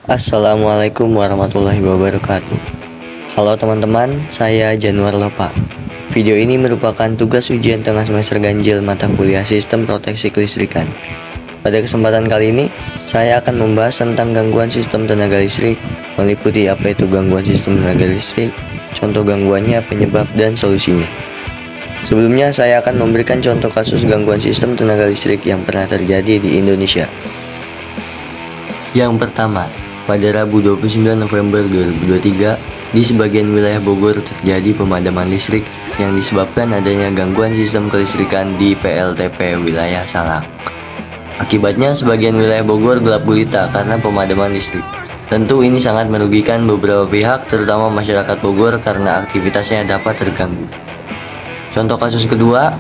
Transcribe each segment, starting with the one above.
Assalamualaikum warahmatullahi wabarakatuh. Halo teman-teman, saya Januar Lopa. Video ini merupakan tugas ujian tengah semester ganjil mata kuliah Sistem Proteksi Kelistrikan. Pada kesempatan kali ini, saya akan membahas tentang gangguan sistem tenaga listrik, meliputi apa itu gangguan sistem tenaga listrik, contoh gangguannya, penyebab, dan solusinya. Sebelumnya, saya akan memberikan contoh kasus gangguan sistem tenaga listrik yang pernah terjadi di Indonesia. Yang pertama, pada Rabu 29 November 2023, di sebagian wilayah Bogor terjadi pemadaman listrik yang disebabkan adanya gangguan sistem kelistrikan di PLTP wilayah Salang. Akibatnya, sebagian wilayah Bogor gelap gulita karena pemadaman listrik. Tentu ini sangat merugikan beberapa pihak, terutama masyarakat Bogor karena aktivitasnya dapat terganggu. Contoh kasus kedua,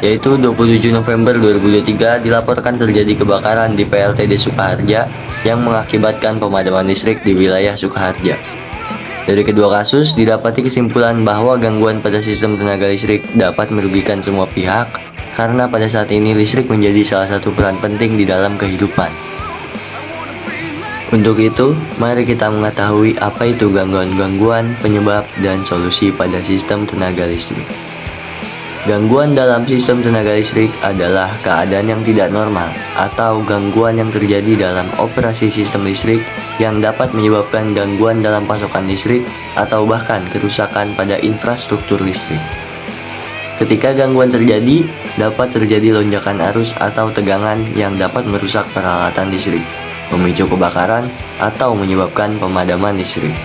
yaitu 27 November 2023 dilaporkan terjadi kebakaran di PLTD Sukaharja yang mengakibatkan pemadaman listrik di wilayah Sukaharja. Dari kedua kasus, didapati kesimpulan bahwa gangguan pada sistem tenaga listrik dapat merugikan semua pihak karena pada saat ini listrik menjadi salah satu peran penting di dalam kehidupan. Untuk itu, mari kita mengetahui apa itu gangguan-gangguan, penyebab, dan solusi pada sistem tenaga listrik. Gangguan dalam sistem tenaga listrik adalah keadaan yang tidak normal atau gangguan yang terjadi dalam operasi sistem listrik yang dapat menyebabkan gangguan dalam pasokan listrik atau bahkan kerusakan pada infrastruktur listrik. Ketika gangguan terjadi, dapat terjadi lonjakan arus atau tegangan yang dapat merusak peralatan listrik, memicu kebakaran, atau menyebabkan pemadaman listrik.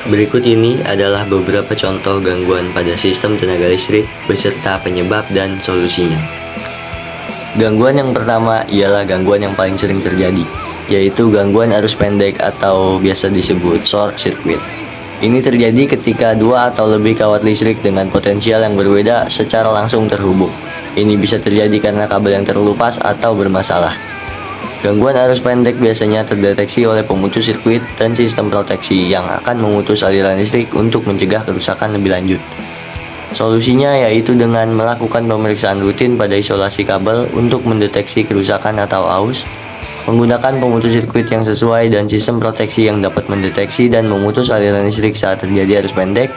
Berikut ini adalah beberapa contoh gangguan pada sistem tenaga listrik beserta penyebab dan solusinya. Gangguan yang pertama ialah gangguan yang paling sering terjadi, yaitu gangguan arus pendek atau biasa disebut short circuit. Ini terjadi ketika dua atau lebih kawat listrik dengan potensial yang berbeda secara langsung terhubung. Ini bisa terjadi karena kabel yang terlepas atau bermasalah. Gangguan arus pendek biasanya terdeteksi oleh pemutus sirkuit dan sistem proteksi yang akan memutus aliran listrik untuk mencegah kerusakan lebih lanjut. Solusinya yaitu dengan melakukan pemeriksaan rutin pada isolasi kabel untuk mendeteksi kerusakan atau aus, menggunakan pemutus sirkuit yang sesuai dan sistem proteksi yang dapat mendeteksi dan memutus aliran listrik saat terjadi arus pendek,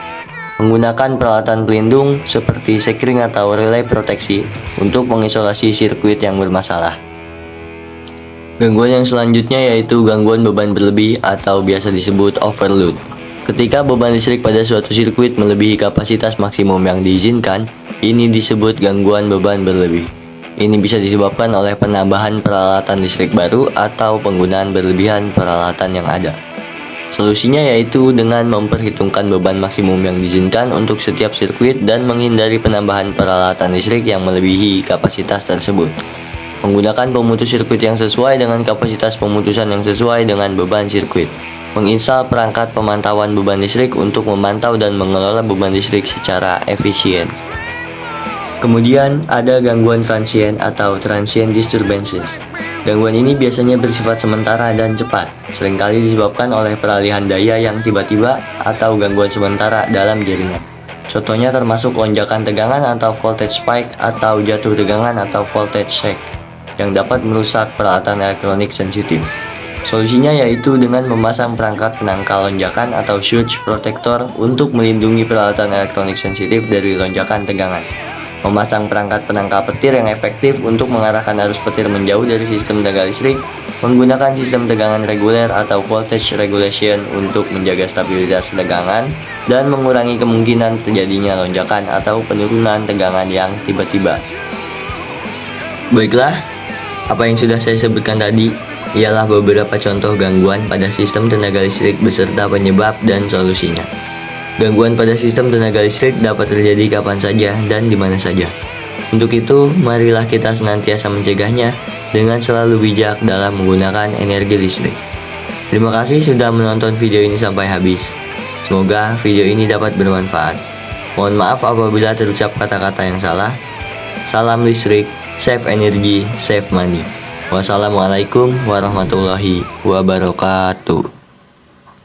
menggunakan peralatan pelindung seperti sekring atau relay proteksi untuk mengisolasi sirkuit yang bermasalah. Gangguan yang selanjutnya yaitu gangguan beban berlebih atau biasa disebut overload. Ketika beban listrik pada suatu sirkuit melebihi kapasitas maksimum yang diizinkan, ini disebut gangguan beban berlebih. Ini bisa disebabkan oleh penambahan peralatan listrik baru atau penggunaan berlebihan peralatan yang ada. Solusinya yaitu dengan memperhitungkan beban maksimum yang diizinkan untuk setiap sirkuit dan menghindari penambahan peralatan listrik yang melebihi kapasitas tersebut. Menggunakan pemutus sirkuit yang sesuai dengan kapasitas pemutusan yang sesuai dengan beban sirkuit. Menginstal perangkat pemantauan beban listrik untuk memantau dan mengelola beban listrik secara efisien. Kemudian ada gangguan transient atau transient disturbances. Gangguan ini biasanya bersifat sementara dan cepat, seringkali disebabkan oleh peralihan daya yang tiba-tiba atau gangguan sementara dalam jaringan. Contohnya termasuk lonjakan tegangan atau voltage spike atau jatuh tegangan atau voltage shock yang dapat merusak peralatan elektronik sensitif. Solusinya yaitu dengan memasang perangkat penangkal lonjakan atau surge protector untuk melindungi peralatan elektronik sensitif dari lonjakan tegangan. Memasang perangkat penangkal petir yang efektif untuk mengarahkan arus petir menjauh dari sistem tenaga listrik. Menggunakan sistem tegangan reguler atau voltage regulation untuk menjaga stabilitas tegangan dan mengurangi kemungkinan terjadinya lonjakan atau penurunan tegangan yang tiba-tiba. Baiklah, apa yang sudah saya sebutkan tadi ialah beberapa contoh gangguan pada sistem tenaga listrik beserta penyebab dan solusinya. Gangguan pada sistem tenaga listrik dapat terjadi kapan saja dan di mana saja. Untuk itu, marilah kita senantiasa mencegahnya dengan selalu bijak dalam menggunakan energi listrik. Terima kasih sudah menonton video ini sampai habis. Semoga video ini dapat bermanfaat. Mohon maaf apabila terucap kata-kata yang salah. Salam listrik, save energy, save money. Wassalamualaikum warahmatullahi wabarakatuh.